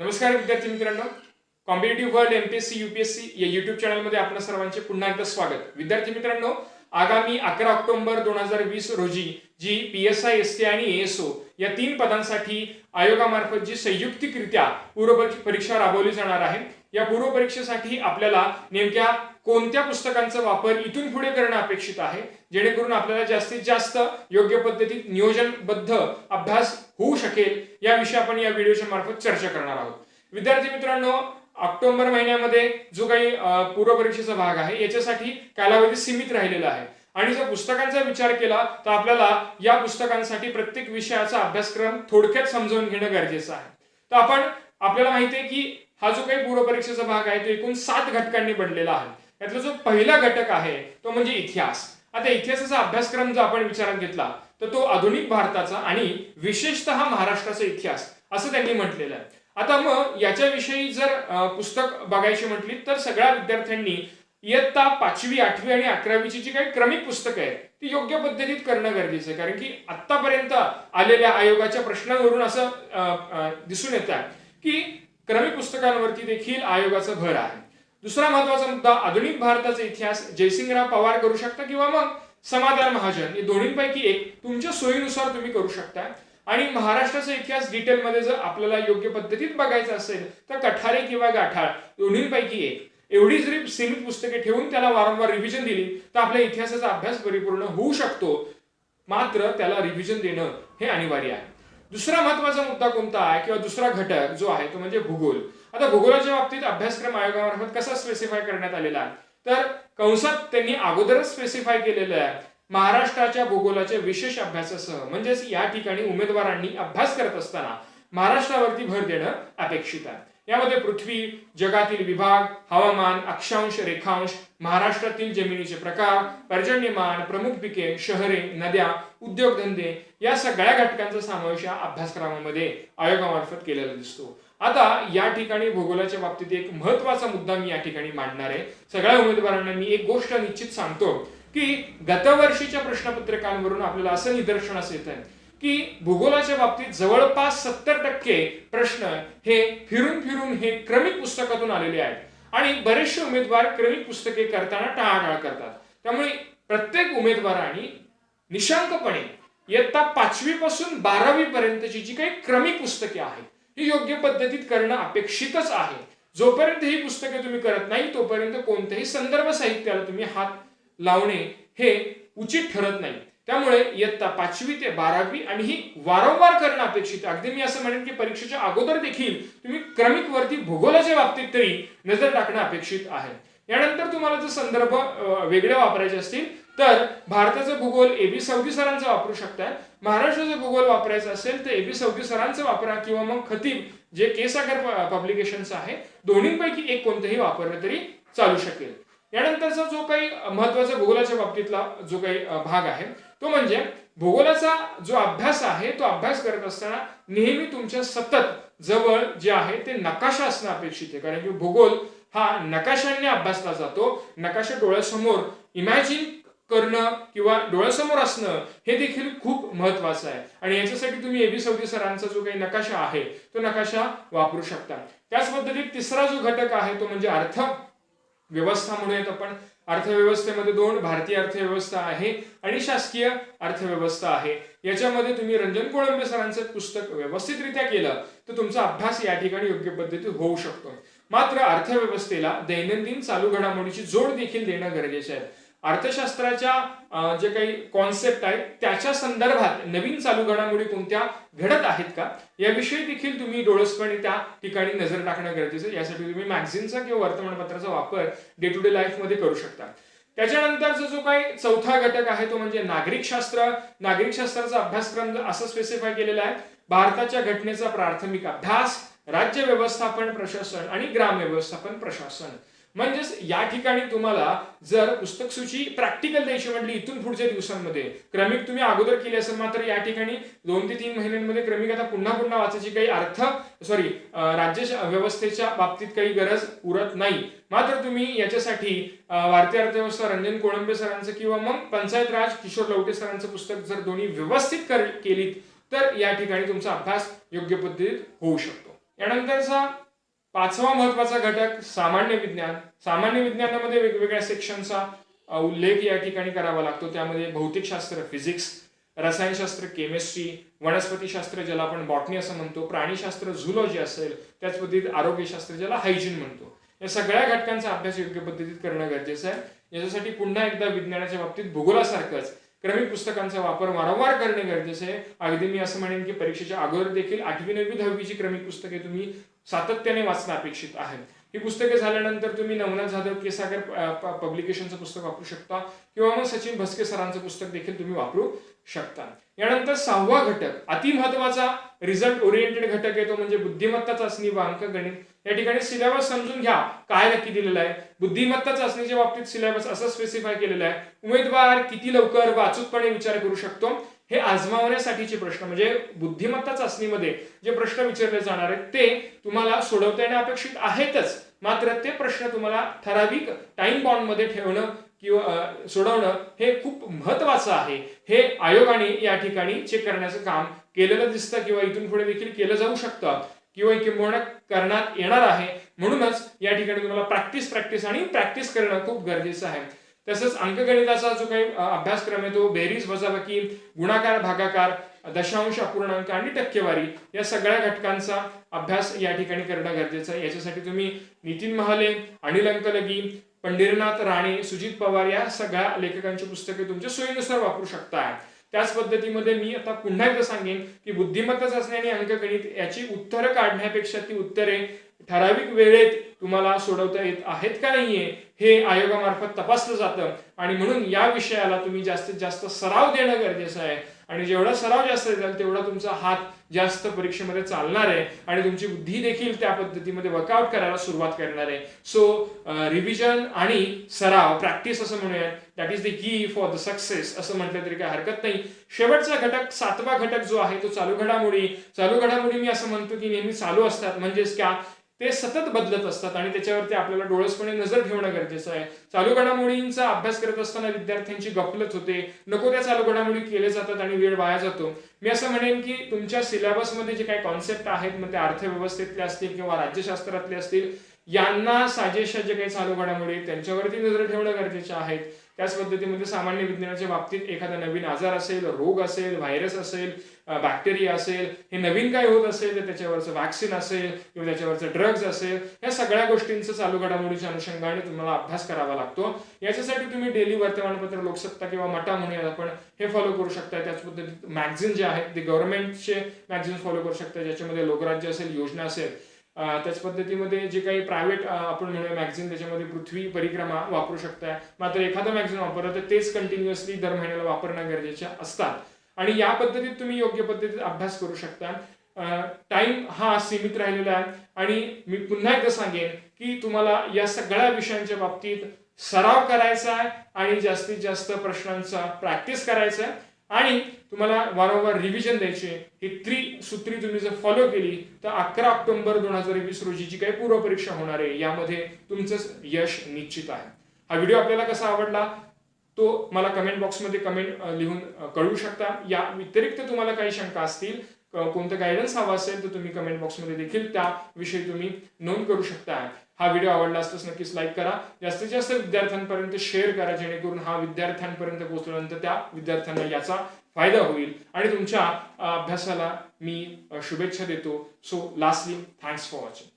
नमस्कार विद्यार्थी मित्रांनो, कॉम्पिटिटिव्ह वर्ल्ड एमपीएससी यूपीएससी या युट्यूब चॅनलमध्ये आपल्या सर्वांचे पुन्हा एकदा स्वागत. विद्यार्थी मित्रांनो, आगामी 11 ऑक्टोबर 2020 रोजी जी पीएसआय, एसटी आणि एएसओ या 3 पदांसाठी आयोगामार्फत जी संयुक्तिकरित्या पूर्व परीक्षा राबवली जाणार आहे, या पूर्व परीक्षेसाठी आपल्याला नेमक्या कोणत्या पुस्तकांचा वापर इथून पुढे करणं अपेक्षित आहे, जेणेकरून आपल्याला जास्तीत जास्त योग्य पद्धतीत नियोजनबद्ध अभ्यास होऊ शकेल, याविषयी आपण या व्हिडिओच्या मार्फत चर्चा करणार आहोत. विद्यार्थी मित्रांनो, ऑक्टोबर महिन्यामध्ये जो काही पूर्व परीक्षेचा भाग आहे याच्यासाठी कालावधी सीमित राहिलेला आहे आणि जर पुस्तकांचा विचार केला तर आपल्याला या पुस्तकांसाठी प्रत्येक विषयाचा अभ्यासक्रम थोडक्यात समजावून घेणं गरजेचं आहे. तर आपल्याला माहिती आहे की हा जो काही पूर्व परीक्षेचा भाग आहे तो एकूण 7 घटकांनी बनलेला आहे. यातला जो पहिला घटक आहे तो म्हणजे इतिहास. आता इतिहासाचा अभ्यासक्रम जर आपण विचारात घेतला तर तो आधुनिक भारताचा आणि विशेषतः महाराष्ट्राचा इतिहास असं त्यांनी म्हटलेलं आहे. आता मग याच्याविषयी जर पुस्तक बघायची म्हटली तर सगळ्या विद्यार्थ्यांनी इयत्ता 5वी, 8वी आणि 11वीची जी काही क्रमिक पुस्तकं आहेत ती योग्य पद्धतीत करणं गरजेचं आहे. कारण की आतापर्यंत आलेल्या आयोगाच्या प्रश्नांवरून असं दिसून येतं की क्रमिक पुस्तकांवरती देखील आयोगाचा भर आहे. दुसरा महत्वाचा मुद्दा, आधुनिक भारताचा इतिहास जयसिंगराव पवार करू शकता किंवा मग समाधान महाजन, या दोन्हींपैकी एक तुमच्या सोयीनुसार तुम्ही करू शकता. आणि महाराष्ट्राचा इतिहास डिटेलमध्ये जर आपल्याला योग्य पद्धतीत बघायचा असेल तर कठारे किंवा गाठाळ दोन्हींपैकी एक, एवढी जरी सीमित पुस्तके ठेवून त्याला वारंवार रिव्हिजन दिली तर आपल्या इतिहासाचा अभ्यास परिपूर्ण होऊ शकतो. मात्र त्याला रिव्हिजन देणं हे अनिवार्य आहे. दुसरा महत्वाचा मुद्दा कोणता आहे किंवा दुसरा घटक जो आहे तो म्हणजे भूगोल. आता भूगोलाच्या बाबतीत अभ्यासक्रम आयोगामार्फत कसा स्पेसिफाय करण्यात आलेला आहे तर कंसात त्यांनी अगोदरच स्पेसिफाय केलेलं आहे महाराष्ट्राच्या भूगोलाच्या विशेष अभ्यासासह. म्हणजेच या ठिकाणी उमेदवारांनी अभ्यास करत असताना महाराष्ट्रावरती भर देणं अपेक्षित आहे. यामध्ये पृथ्वी, जगातील विभाग, हवामान, अक्षांश, रेखांश, महाराष्ट्रातील जमिनीचे प्रकार, पर्जन्यमान, प्रमुख पिके, शहरे, नद्या, उद्योगधंदे या सगळ्या घटकांचा समावेश या अभ्यासक्रमामध्ये आयोगामार्फत केलेला दिसतो. आता या ठिकाणी भूगोलाच्या बाबतीत एक महत्वाचा मुद्दा मी या ठिकाणी मांडणार आहे. सगळ्या उमेदवारांना मी एक गोष्ट निश्चित सांगतो की गतवर्षीच्या प्रश्नपत्रिकांवरून आपल्याला असं निदर्शनास येत आहे की भूगोलाच्या बाबतीत जवळपास 70% प्रश्न हे फिरून हे क्रमिक पुस्तकातून आलेले आहेत आणि बरेचसे उमेदवार क्रमिक पुस्तके करताना टाळाटाळ करतात. त्यामुळे प्रत्येक उमेदवारांनी निशंकपणे इयत्ता 5वी पासून 12वी पर्यंतची जी काही क्रमिक पुस्तके आहेत ही योग्य पद्धतीत करणं अपेक्षितच आहे. जोपर्यंत ही पुस्तके तुम्ही करत नाही तोपर्यंत कोणत्याही संदर्भ साहित्याला तुम्ही हात लावणे हे उचित ठरत नाही. त्यामुळे इयत्ता 5वी ते 12वी आणि ही वारंवार करणं अपेक्षित आहे. अगदी मी असं म्हणेन की परीक्षेच्या अगोदर देखील तुम्ही क्रमिक वरती भूगोलाच्या बाबतीत तरी नजर टाकणं अपेक्षित आहे. यानंतर तुम्हाला जर संदर्भ वेगळे वापरायचे असतील तर भारताचा भूगोल एबी सौदी सरांचा वापरू शकता. महाराष्ट्राचा भूगोल वापरायचा असेल तर एबी सौदी सरांचा वापरा किंवा मग खतीब जे के सागर पब्लिकेशन्स आहे दोन्हींपैकी एक कोणतंही वापरलं तरी चालू शकेल. यानंतरचा जो काही महत्वाचा भूगोलाच्या बाबतीतला जो काही भाग आहे तो म्हणजे भूगोलाचा जो अभ्यास आहे तो अभ्यास करत असताना नेहमी तुमच्या सतत जवळ जे आहे ते नकाशा असणं अपेक्षित आहे. कारण की भूगोल हा नकाशाने अभ्यासला जातो. नकाशा डोळ्यासमोर इमॅजिन करणं किंवा डोळ्यासमोर असणं हे देखील खूप महत्वाचं आहे आणि याच्यासाठी तुम्ही एबी सौदी सरांचा जो काही नकाशा आहे तो नकाशा वापरू शकता. त्याच पद्धतीत तिसरा जो घटक आहे तो म्हणजे अर्थ व्यवस्था म्हणूयात आपण. अर्थव्यवस्थेमध्ये 2, भारतीय अर्थव्यवस्था आहे आणि शासकीय अर्थव्यवस्था आहे. याच्यामध्ये तुम्ही रंजन कोळंबे सरांचं पुस्तक व्यवस्थितरित्या केलं तर तुमचा अभ्यास या ठिकाणी योग्य पद्धतीत होऊ शकतो. मात्र अर्थव्यवस्थेला दैनंदिन चालू घडामोडीची जोड देखील देणं गरजेचं आहे. अर्थशास्त्राच्या जे काही कॉन्सेप्ट आहेत त्याच्या संदर्भात नवीन चालू घडामोडी कोणत्या घडत आहेत का याविषयी देखील तुम्ही डोळसपणे त्या ठिकाणी नजर टाकणं गरजेचं आहे. यासाठी तुम्ही मॅगझिनचा किंवा वर्तमानपत्राचा वापर डे टू डे लाईफ मध्ये करू शकता. त्याच्यानंतरचा जो काही चौथा घटक आहे तो म्हणजे नागरिकशास्त्र. नागरिकशास्त्राचा अभ्यासक्रम असं स्पेसिफाय केलेला आहे भारताच्या घटनेचा प्राथमिक अभ्यास, राज्य व्यवस्थापन प्रशासन आणि ग्राम व्यवस्थापन प्रशासन. म्हणजेच या ठिकाणी तुम्हाला जर पुस्तक सूची प्रॅक्टिकल द्यायची म्हटली इथून पुढच्या दिवसांमध्ये, क्रमिक तुम्ही अगोदर केली असेल मात्र या ठिकाणी 2 ते 3 महिन्यांमध्ये क्रमिक आता पुन्हा वाचायची काही राज्य व्यवस्थेच्या बाबतीत काही गरज उरत नाही. मात्र तुम्ही याच्यासाठी भारतीय अर्थव्यवस्था रंजन कोळंबे सरांचं किंवा मग पंचायत राज किशोर लवटे सरांचं पुस्तक जर दोन्ही व्यवस्थित केलीत तर या ठिकाणी तुमचा अभ्यास योग्य पद्धतीत होऊ शकतो. यानंतरचा पाचवा महत्वाचा घटक सामान्य विज्ञान. सामान्य विज्ञानामध्ये वेगवेगळ्या सेक्शनचा उल्लेख या ठिकाणी करावा लागतो. त्यामध्ये भौतिकशास्त्र फिजिक्स, रसायनशास्त्र केमिस्ट्री, वनस्पतीशास्त्र ज्याला आपण बॉटनी असं म्हणतो, प्राणीशास्त्र झुलॉजी असेल, त्याच पद्धतीत आरोग्यशास्त्र ज्याला हायजीन म्हणतो. या सगळ्या घटकांचा अभ्यास योग्य पद्धतीत करणं गरजेचं आहे. याच्यासाठी पुन्हा एकदा विज्ञानाच्या बाबतीत भूगोलासारखंच क्रमिक पुस्तकांचा वापर वारंवार करणे गरजेचे आहे. अगदी मी असं म्हणेन की परीक्षेच्या अगोदर देखील 8वी 9वी 10वीची क्रमिक पुस्तके तुम्ही सातत्याने वाचणं अपेक्षित आहे. ही पुस्तके झाल्यानंतर तुम्ही नवनाथ जाधव केसागर पब्लिकेशनचं पुस्तक वापरू शकता किंवा मग सचिन भस्के सरांचं पुस्तक देखील तुम्ही वापरू शकता. यानंतर सहावा घटक अति महत्वाचा रिझल्ट ओरिएंटेड घटक आहे, तो म्हणजे बुद्धिमत्ता चाचणी व अंकगणित. या ठिकाणी सिलेबस समजून घ्या काय नक्की दिलेलं आहे. बुद्धिमत्ता चाचणीच्या बाबतीत सिलेबस असं स्पेसिफाय केलेलं आहे, उमेदवार किती लवकर व अचूकपणे विचार करू शकतो हे आजमावण्यासाठीचे प्रश्न, म्हणजे बुद्धिमत्ता चाचणीमध्ये जे प्रश्न विचारले जाणार आहेत ते तुम्हाला सोडवता येणे अपेक्षित आहेतच, मात्र ते प्रश्न तुम्हाला ठराविक टाइम बॉन्ड मध्ये ठेवणं किंवा सोडवणं हे खूप महत्वाचं आहे. हे आयोगाने या ठिकाणी चेक करण्याचं काम केलेलं दिसतं किंवा इथून पुढे देखील केलं जाऊ शकतं किंवा किंबहुना करण्यात येणार आहे. म्हणूनच या ठिकाणी तुम्हाला प्रॅक्टिस करणं खूप गरजेचं आहे. तसंच अंकगणिताचा जो काही अभ्यासक्रम आहे तो बेरीज, वजाबाकी, गुणाकार, भागाकार, दशांश, अपूर्णांक आणि टक्केवारी या सगळ्या घटकांचा अभ्यास या ठिकाणी करणं गरजेचं आहे. याच्यासाठी तुम्ही नितीन महाले, अनिल अंकलगी, पंढरीनाथ राणे, सुजित पवार या सगळ्या लेखकांची पुस्तके तुमच्या सोयीनुसार वापरू शकता. त्याच पद्धतीमध्ये मी आता पुन्हा एकदा सांगेन की बुद्धिमत्ता चाचणी आणि अंकगणित याची उत्तरं काढण्यापेक्षा ती उत्तरे ठराविक वेळेत तुम्हाला सोडवता येत आहेत का नाहीये हे आयोगामार्फत तपासलं जातं आणि म्हणून या विषयाला तुम्ही जास्तीत जास्त सराव देणं गरजेचं आहे. आणि जेवढा सराव जास्त असेल तेवढा तुमचा हात जास्त परीक्षेमध्ये चालणार आहे आणि तुमची बुद्धी देखील त्या पद्धतीमध्ये वर्कआउट करायला सुरुवात करणार आहे. सो रिव्हिजन आणि सराव, प्रॅक्टिस असं म्हणूया, that is the key for the success असं म्हटलं तरी काय हरकत नाही. शेवटचा घटक, सातवा घटक जो आहे तो चालू घडामोडी. चालू घडामोडी मी असं म्हणतो की नेहमी चालू असतात, म्हणजेच क्या ते सतत बदलत असतात आणि त्याच्यावरती आपल्याला डोळसपणे नजर ठेवणं गरजेचं आहे. चालू घडामोडींचा अभ्यास करत असताना विद्यार्थ्यांची गफलत होते, नको त्या चालू घडामोडी केले जातात आणि वेळ वाया जातो. मी असं म्हणेन की तुमच्या सिलेबसमध्ये जे काही कॉन्सेप्ट आहेत, मग ते अर्थव्यवस्थेतले असतील किंवा राज्यशास्त्रातले असतील, यांना साजेशा जे काही चालू घडामोडी त्यांच्यावरती नजर ठेवणं गरजेचे आहेत. त्याच पद्धतीमध्ये सामान्य विज्ञानाच्या बाबतीत एखादा नवीन आजार असेल, रोग असेल, व्हायरस असेल, बॅक्टेरिया असेल, हे नवीन काय होत असेल तर त्याच्यावरचं व्हॅक्सिन असेल किंवा त्याच्यावरचं ड्रग्ज असेल, या सगळ्या गोष्टींचं चालू घडामोडीच्या अनुषंगाने तुम्हाला अभ्यास करावा लागतो. याच्यासाठी तुम्ही डेली वर्तमानपत्र, लोकसत्ता किंवा मटा म्हणूया आपण, हे फॉलो करू शकता. त्याच पद्धतीत मॅगझिन जे आहेत ते गव्हर्नमेंटचे मॅगझिन फॉलो करू शकता, ज्याच्यामध्ये लोकराज्य असेल, योजना असेल. त्याच पद्धतीमध्ये जे काही प्रायव्हेट आपण म्हणूया मॅगझिन, त्याच्यामध्ये पृथ्वी परिक्रमा वापरू शकताय. मात्र एखादं मॅगझिन वापरलं तर तेच कंटिन्युअसली दर महिन्याला वापरणं गरजेचे असतात आणि या पद्धतीत तुम्ही योग्य पद्धतीत अभ्यास करू शकता. टाइम हा सीमित राहिलेला आहे आणि मी पुन्हा एकदा सांगेन की तुम्हाला या सगळ्या विषयांच्या बाबतीत सराव करायचा आहे आणि जास्तीत जास्त प्रश्नांचा प्रॅक्टिस करायचा आहे आणि तुम्हाला वारंवार रिव्हिजन द्यायचे. ही त्रिसूत्री तुम्ही जर फॉलो केली तर 11 ऑक्टोबर 2020 रोजी जी काही पूर्व परीक्षा होणार आहे यामध्ये तुमचं यश निश्चित आहे. हा व्हिडिओ आपल्याला कसा आवडला तो मला कमेंट बॉक्समध्ये कमेंट लिहून कळवू शकता. या व्यतिरिक्त तुम्हाला काही शंका असतील, कोणतं गायडन्स हवा असेल तर तुम्ही कमेंट बॉक्समध्ये देखील त्याविषयी तुम्ही नोंद करू शकता. हा व्हिडिओ आवडला असल्यास नक्कीच लाईक करा, जास्तीत जास्त विद्यार्थ्यांपर्यंत शेअर करा, जेणेकरून हा विद्यार्थ्यांपर्यंत पोहोचल्यानंतर त्या विद्यार्थ्यांना याचा फायदा होईल आणि तुमच्या अभ्यासाला मी शुभेच्छा देतो. So lastly, thanks for watching.